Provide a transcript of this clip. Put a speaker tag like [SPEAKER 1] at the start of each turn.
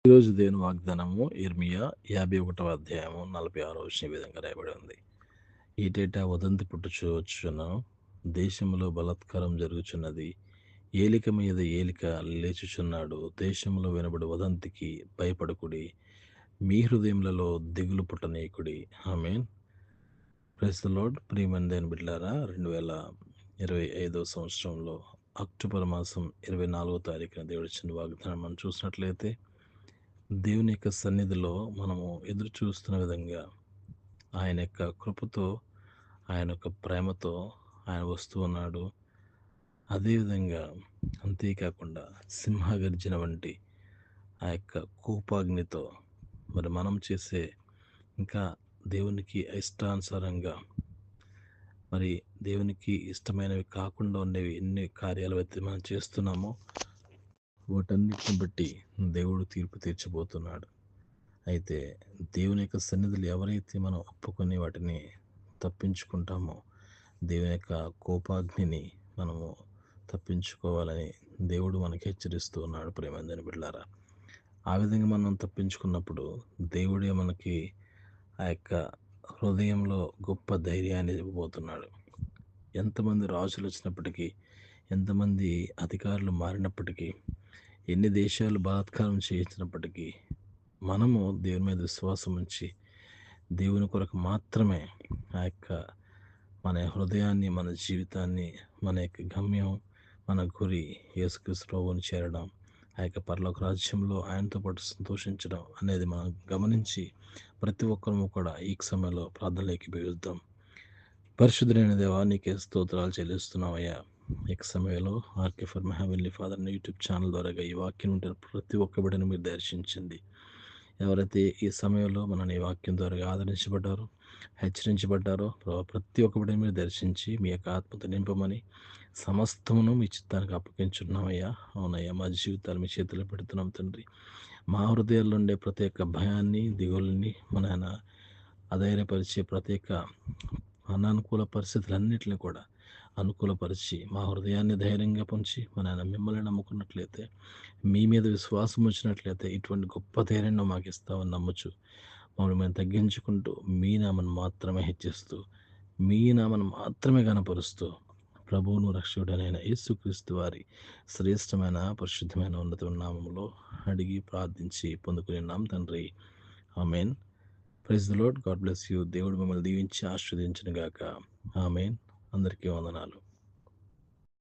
[SPEAKER 1] ఈరోజు దేవుని వాగ్దానము ఇర్మియా 51వ అధ్యాయము 46వ వచనం ఈ విధంగా రాయబడి ఉంది. ఈటేటా వదంతి పుట్టుచున్న దేశంలో బలాత్కారం జరుగుచున్నది. ఏలిక మీద ఏలిక లేచుచున్నాడు. దేశంలో వినబడి వదంతికి భయపడకుడి. మీ హృదయములలో దిగులు పుట్టనీయకుడి. ఆమేన్. Praise the Lord. ప్రియమైన దేవుని బిడ్డలారా, 2025 సంవత్సరంలో అక్టోబర్ మాసం 24వ తారీఖున దేవుడు ఇచ్చిన వాగ్దానం మనం చూసినట్లయితే, దేవుని యొక్క సన్నిధిలో మనము ఎదురు చూస్తున్న విధంగా ఆయన యొక్క కృపతో, ఆయన యొక్క ప్రేమతో ఆయన వస్తూ ఉన్నాడు. అదేవిధంగా అంతేకాకుండా సింహగర్జన వంటి ఆ యొక్క కోపాగ్నితో మరి మనం చేసే ఇంకా దేవునికి ఇష్టానుసారంగా మరి దేవునికి ఇష్టమైనవి కాకుండా ఉండేవి ఎన్ని కార్యాలు అయితే మనం చేస్తున్నామో వాటన్నిటిని బట్టి దేవుడు తీర్పు తీర్చబోతున్నాడు. అయితే దేవుని యొక్క సన్నిధులు ఎవరైతే మనం ఒప్పుకొని వాటిని తప్పించుకుంటామో దేవుని యొక్క కోపాగ్నిని మనము తప్పించుకోవాలని దేవుడు మనకి హెచ్చరిస్తూ ఉన్నాడు. ప్రేమందని బిడ్డలారా, ఆ విధంగా మనం తప్పించుకున్నప్పుడు దేవుడే మనకి ఆ యొక్క హృదయంలో గొప్ప ధైర్యాన్ని ఇవ్వబోతున్నాడు. ఎంతమంది రాజులు వచ్చినప్పటికీ, ఎంతమంది అధికారులు మారినప్పటికీ, ఎన్ని దేశాలు బలాత్కారం చేయించినప్పటికీ మనము దేవుని మీద విశ్వాసం ఉంచి దేవుని కొరకు మాత్రమే ఆ యొక్క మన హృదయాన్ని, మన జీవితాన్ని, మన యొక్క గమ్యం, మన గురి యేసుక్రీస్తు ప్రభువుని చేరడం, ఆ యొక్క పరలోక రాజ్యంలో ఆయనతో పాటు సంతోషించడం అనేది మనం గమనించి ప్రతి ఒక్కరము కూడా ఈ సమయంలో ప్రార్థనలోకి ఉపయోగిద్దాం. పరిశుద్ధులైన దేవా, నీకే స్తోత్రాలు చెల్లిస్తున్నామయ్యా. ఈ సమయంలో RK for my heavenly father YouTube channel ద్వారా ఈ వాక్యం ఉంటే ప్రతి ఒక్క బిడ్డను మీరు దర్శించండి. ఎవరైతే ఈ సమయంలో మనని వాక్యం ద్వారా ఆదరించబడ్డారో, హెచ్చరించబడ్డారో ప్రతి ఒక్క బిడ్డని మీరు దర్శించి మీ యొక్క ఆత్మతో నింపమని సమస్తమును మీ చిత్తానికి అప్పగించున్నామయ్యా. అవునయ్యా, మా జీవితాలు మీ చేతిలో పెడుతున్నాం తండ్రి. మా హృదయాల్లో ఉండే ప్రతి ఒక్క భయాన్ని, దిగుల్ని మన అధైర్యపరిచే ప్రతి ఒక్క అనానుకూల పరిస్థితులన్నింటినీ కూడా అనుకూలపరిచి మా హృదయాన్ని ధైర్యంగా పొంచి మన మిమ్మల్ని నమ్ముకున్నట్లయితే, మీ మీద విశ్వాసం వచ్చినట్లయితే ఇటువంటి గొప్ప ధైర్యాన్ని మాకు ఇస్తామని నమ్మచ్చు. మమ్మల్ని మేము తగ్గించుకుంటూ మీ నామను మాత్రమే హెచ్చిస్తూ, మీ నామను మాత్రమే కనపరుస్తూ ప్రభువును రక్షకుడైన యేసుక్రీస్తు వారి శ్రేష్టమైన పరిశుద్ధమైన ఉన్నత నామములో అడిగి ప్రార్థించి పొందుకున్నాం తండ్రి. ఆమెన్. Praise the Lord. God bless you. దేవుడు మిమ్మల్ని దీవించి ఆశీర్వదించును గాక. ఆమెన్. అందరికీ వందనాలు.